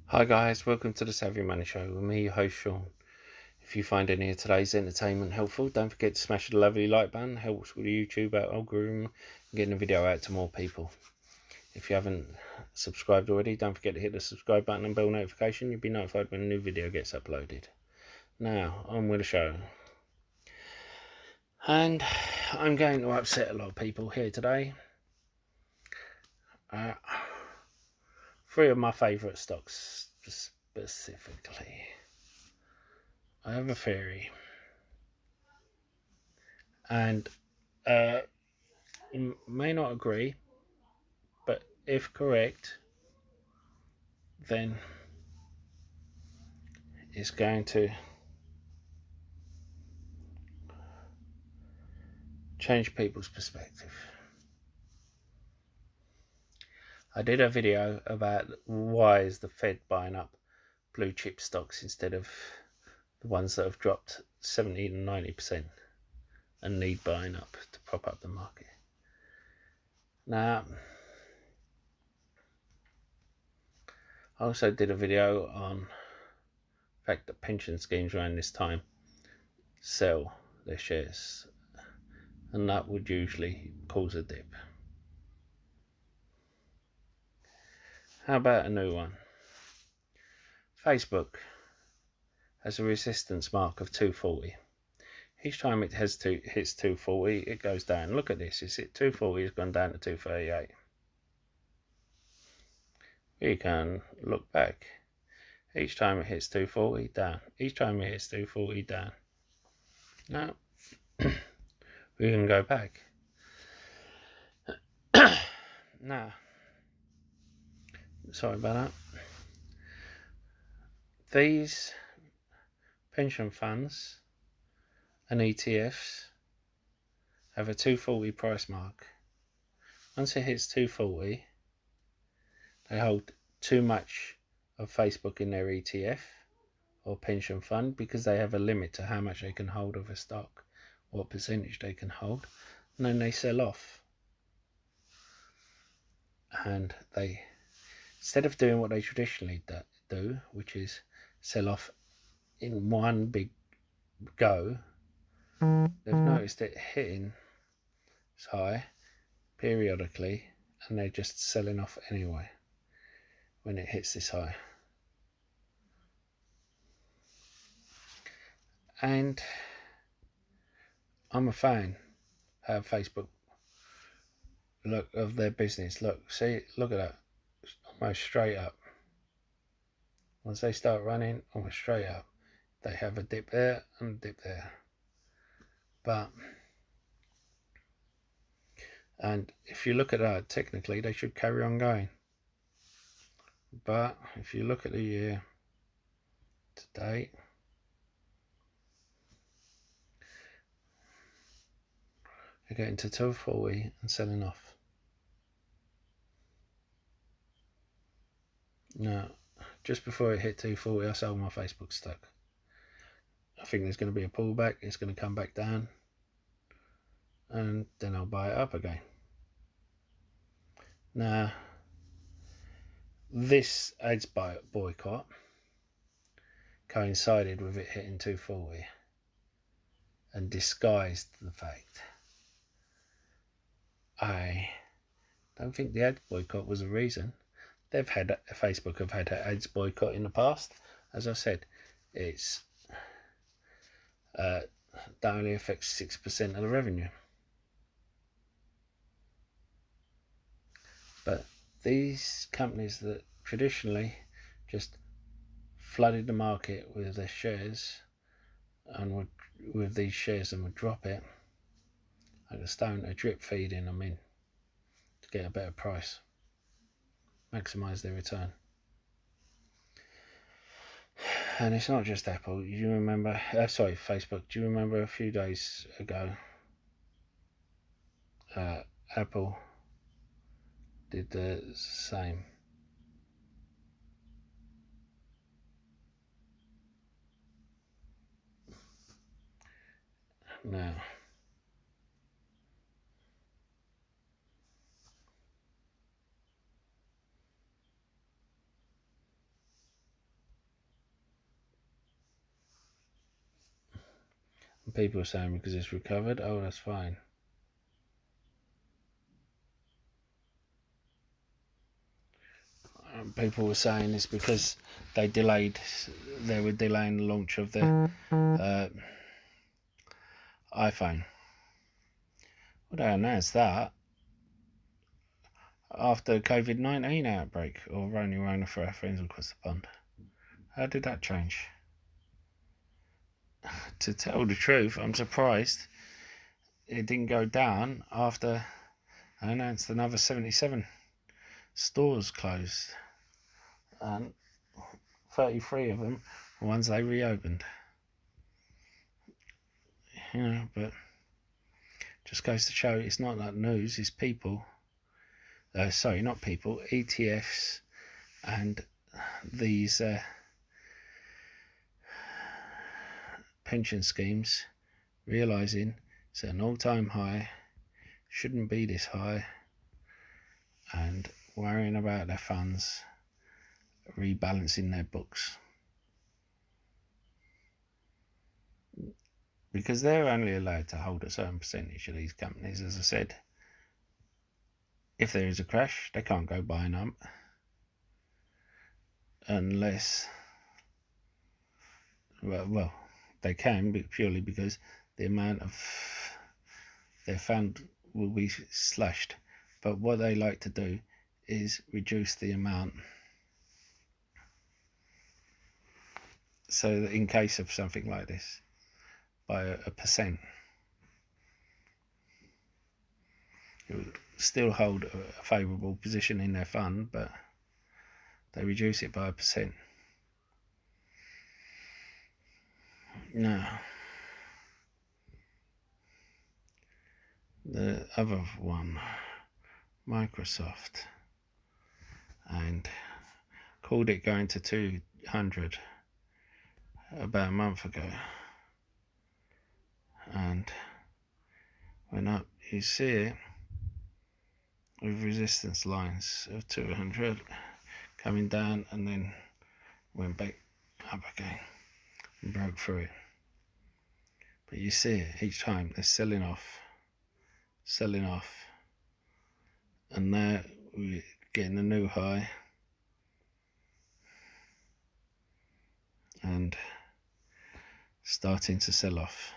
Hi guys, welcome to the Savvy Money Show with me, your host Sean. If you find any of today's entertainment helpful, don't forget to smash the lovely like button. It helps with the YouTube algorithm and getting the video out to more people. If you haven't subscribed already, don't forget to hit the subscribe button and bell notification. You'll be notified when a new video gets uploaded. Now, on with the show. And I'm going to upset a lot of people here today. Three of my favourite stocks specifically. I have a theory. And you may not agree, but if correct, then it's going to change people's perspective. I did a video about why is the Fed buying up blue chip stocks instead of the ones that have dropped 70 to 90% and need buying up to prop up the market. Now, I also did a video on the fact that pension schemes around this time sell their shares, and that would usually cause a dip. How about a new one? Facebook has a resistance mark of 240. Each time it hits 240, it goes down. Look at this. It's at 240, it's gone down to 238. We can look back. Each time it hits 240, down. Each time it hits 240, down. Now, we can go back. Now, sorry about that. These pension funds and ETFs have a 240 price mark. Once it hits 240, they hold too much of Facebook in their ETF or pension fund because they have a limit to how much they can hold of a stock, what percentage they can hold, and then they sell off. And they, instead of doing what they traditionally do, which is sell off in one big go, they've noticed it hitting as high periodically, and they're just selling off anyway when it hits this high. And I'm a fan of Facebook. Look of their business. Look, see, look at that, almost straight up. Once they start running, almost straight up. They have a dip there and a dip there. And if you look at that, technically they should carry on going. But if you look at the year to date, they're getting to 240 and selling off. Now, just before it hit 240, I sold my Facebook stock. I think there's going to be a pullback. It's going to come back down, and then I'll buy it up again. Now, this ads boycott coincided with it hitting 240 and disguised the fact. I don't think the ads boycott was a reason. Facebook have had ads boycott in the past. As I said, it's that only affects 6% of the revenue. But these companies that traditionally just flooded the market with their shares and would drop it like a stone, a drip feeding them in to get a better price, maximize their return. And it's not just Apple. You remember, Facebook. Do you remember a few days ago, Apple did the same? Now, And people are saying because it's recovered, oh, that's fine. People were saying it's because they were delaying the launch of the iPhone. Well, they announced that after the COVID-19 outbreak, or Rona for our friends across the pond. How did that change? To tell the truth, I'm surprised it didn't go down after I announced another 77 stores closed, and 33 of them were ones they reopened. But just goes to show it's not like news, it's people. Sorry, not people, ETFs and these pension schemes realising it's at an all-time high, shouldn't be this high, and worrying about their funds, rebalancing their books. Because they're only allowed to hold a certain percentage of these companies. As I said, if there is a crash, they can't go buying up unless, well, they can, but purely because the amount of their fund will be slashed. But what they like to do is reduce the amount, so that in case of something like this, by a percent, it will still hold a favourable position in their fund, but they reduce it by a percent. Now, the other one, Microsoft, and called it going to 200 about a month ago, and went up. You see it with resistance lines of 200 coming down, and then went back up again and broke through it. But you see it each time, they're selling off, and now we're getting a new high and starting to sell off.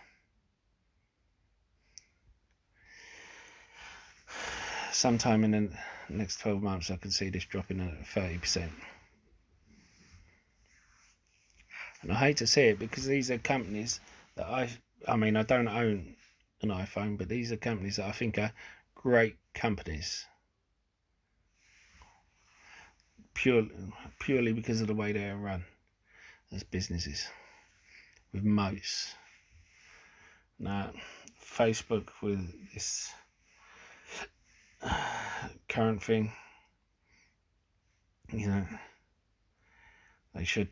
Sometime in the next 12 months I can see this dropping at 30%. And I hate to see it, because these are companies that I mean, I don't own an iPhone, but these are companies that I think are great companies, purely because of the way they are run as businesses, with moats. Now, Facebook with this current thing, they should,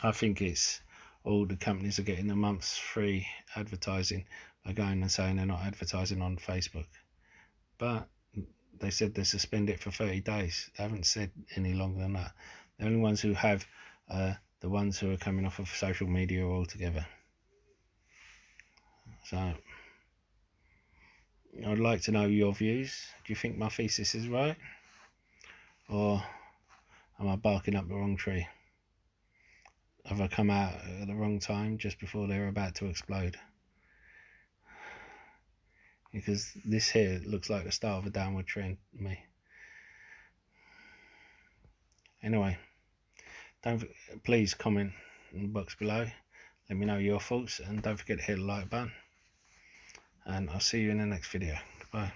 I think it's all the companies are getting a month's free advertising by going and saying they're not advertising on Facebook. But they said they suspend it for 30 days. They haven't said any longer than that. The only ones who have the ones who are coming off of social media altogether. So I'd like to know your views. Do you think my thesis is right, or am I barking up the wrong tree? Have I come out at the wrong time, just before they're about to explode? Because this here looks like the start of a downward trend to me. Anyway, please comment in the box below. Let me know your thoughts, and don't forget to hit the like button. And I'll see you in the next video. Goodbye.